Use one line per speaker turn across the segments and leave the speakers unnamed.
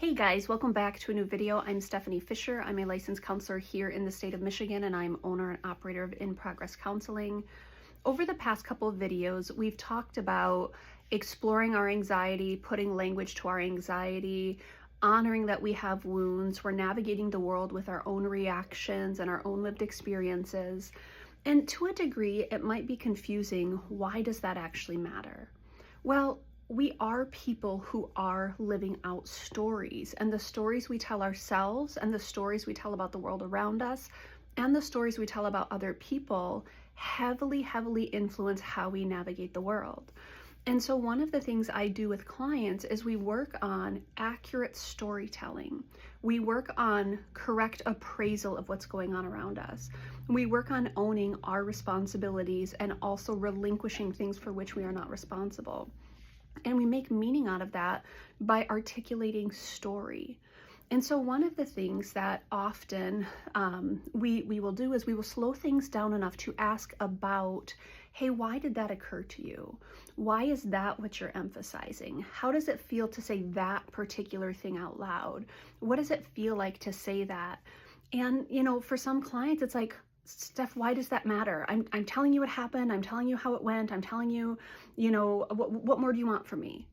Hey guys, welcome back to a new video. I'm Stephanie Fisher. I'm a licensed counselor here in the state of Michigan, and I'm owner and operator of In Progress Counseling. Over the past couple of videos, we've talked about exploring our anxiety, putting language to our anxiety, honoring that we have wounds. We're navigating the world with our own reactions and our own lived experiences. And to a degree, it might be confusing. Why does that actually matter? Well, we are people who are living out stories, and the stories we tell ourselves and the stories we tell about the world around us and the stories we tell about other people heavily influence how we navigate the world. And so one of the things I do with clients is we work on accurate storytelling. We work on correct appraisal of what's going on around us. We work on owning our responsibilities and also relinquishing things for which we are not responsible. And we make meaning out of that by articulating story. And so one of the things that often we will do is we will slow things down enough to ask about, hey, why did that occur to you? Why is that what you're emphasizing? How does it feel to say that particular thing out loud? What does it feel like to say that? And, for some clients, it's like, Steph, why does that matter? I'm telling you what happened. I'm telling you how it went. I'm telling you, what more do you want from me?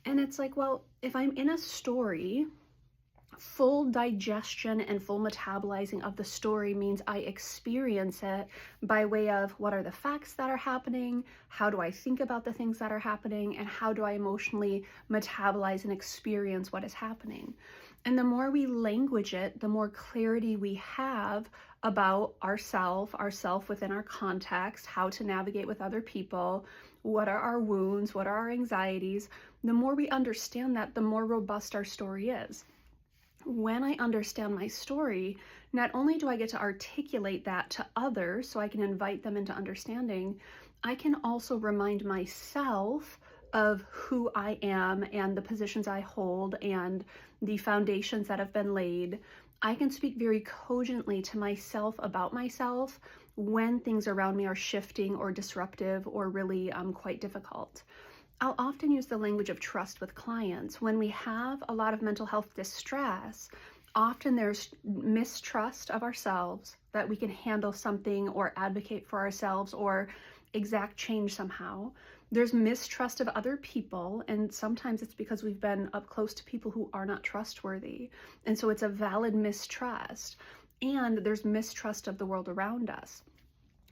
And it's like, well, if I'm in a story, full digestion and full metabolizing of the story means I experience it by way of what are the facts that are happening, how do I think about the things that are happening, and how do I emotionally metabolize and experience what is happening. And the more we language it, the more clarity we have about ourself within our context, how to navigate with other people, what are our wounds, what are our anxieties. The more we understand that, the more robust our story is. When I understand my story, not only do I get to articulate that to others so I can invite them into understanding, I can also remind myself of who I am and the positions I hold and the foundations that have been laid. I can speak very cogently to myself about myself when things around me are shifting or disruptive or really quite difficult. I'll often use the language of trust with clients. When we have a lot of mental health distress, often there's mistrust of ourselves, that we can handle something or advocate for ourselves or exact change somehow. There's mistrust of other people, and sometimes it's because we've been up close to people who are not trustworthy. And so it's a valid mistrust. And there's mistrust of the world around us.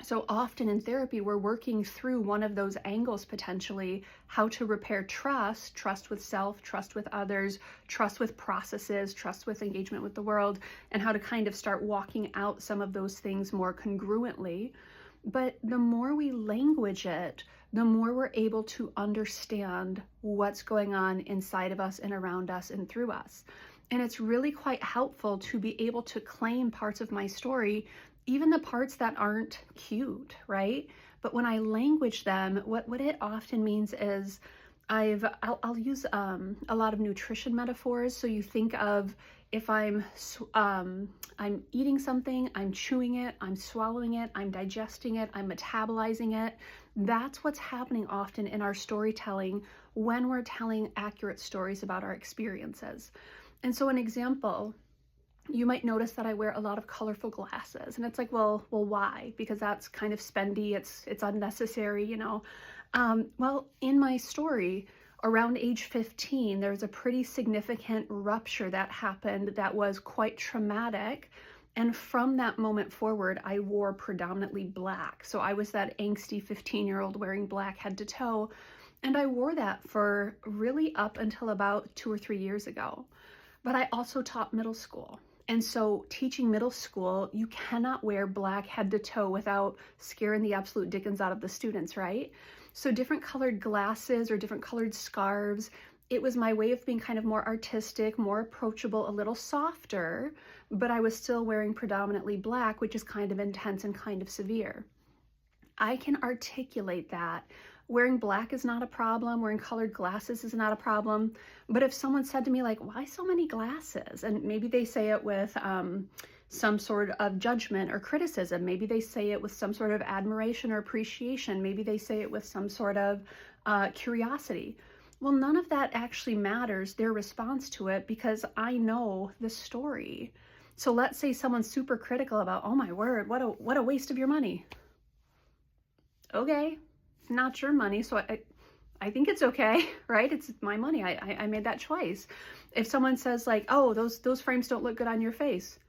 So often in therapy, we're working through one of those angles potentially, how to repair trust with self, trust with others, trust with processes, trust with engagement with the world, and how to kind of start walking out some of those things more congruently. But the more we language it, the more we're able to understand what's going on inside of us and around us and through us. And it's really quite helpful to be able to claim parts of my story, even the parts that aren't cute, right? But when I language them, what it often means is I'll use a lot of nutrition metaphors. So you think of if I'm eating something, I'm chewing it, I'm swallowing it, I'm digesting it, I'm metabolizing it. That's what's happening often in our storytelling when we're telling accurate stories about our experiences. And so an example, you might notice that I wear a lot of colorful glasses, and it's like, well, why? Because that's kind of spendy. It's unnecessary, Well, in my story, around age 15, there was a pretty significant rupture that happened that was quite traumatic. And from that moment forward, I wore predominantly black. So I was that angsty 15-year-old wearing black head to toe. And I wore that for really up until about 2 or 3 years ago. But I also taught middle school. And so teaching middle school, you cannot wear black head to toe without scaring the absolute dickens out of the students, right? So different colored glasses or different colored scarves, it was my way of being kind of more artistic, more approachable, a little softer, but I was still wearing predominantly black, which is kind of intense and kind of severe. I can articulate that. Wearing black is not a problem. Wearing colored glasses is not a problem. But if someone said to me, like, why so many glasses? And maybe they say it with some sort of judgment or criticism. Maybe they say it with some sort of admiration or appreciation. Maybe they say it with some sort of curiosity. Well, none of that actually matters, their response to it, because I know the story. So let's say someone's super critical about, oh my word, what a waste of your money. Okay, not your money, so I think it's okay, right? It's my money. I made that choice. If someone says like, oh, those frames don't look good on your face.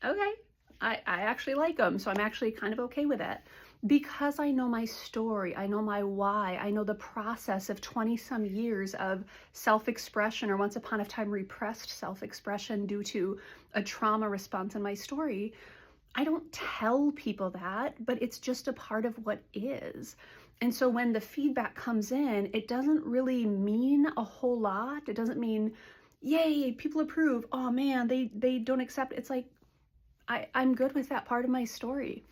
Okay, I actually like them, so I'm actually kind of okay with it. Because I know my story, I know my why, I know the process of 20 some years of self-expression, or once upon a time repressed self-expression due to a trauma response in my story. I don't tell people that, but it's just a part of what is. And so when the feedback comes in, it doesn't really mean a whole lot. It doesn't mean, yay, people approve. Oh man, they don't accept. It's like, I'm good with that part of my story.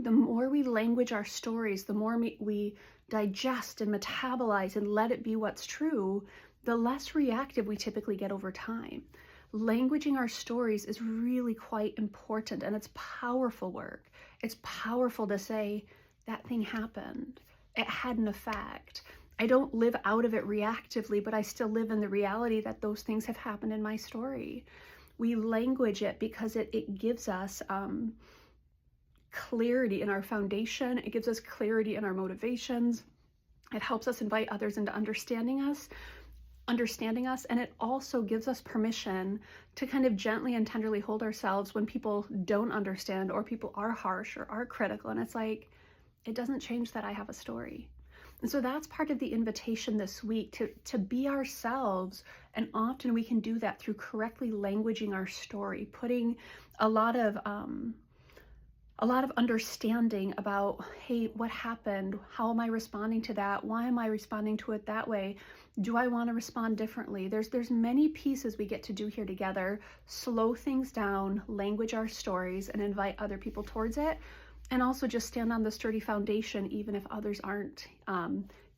The more we language our stories, the more we digest and metabolize and let it be what's true, the less reactive we typically get over time. Languaging our stories is really quite important, and it's powerful work. It's powerful to say, that thing happened. It had an effect. I don't live out of it reactively, but I still live in the reality that those things have happened in my story. We language it because it gives us clarity in our foundation. It gives us clarity in our motivations. It helps us invite others into understanding us, and it also gives us permission to kind of gently and tenderly hold ourselves when people don't understand, or people are harsh or are critical. And it's like, it doesn't change that I have a story. And so that's part of the invitation this week, to be ourselves. And often we can do that through correctly languaging our story, putting a lot of understanding about, hey, what happened? How am I responding to that? Why am I responding to it that way? Do I want to respond differently? There's many pieces we get to do here together. Slow things down, language our stories, and invite other people towards it. And also just stand on the sturdy foundation, even if others aren't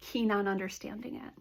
keen on understanding it.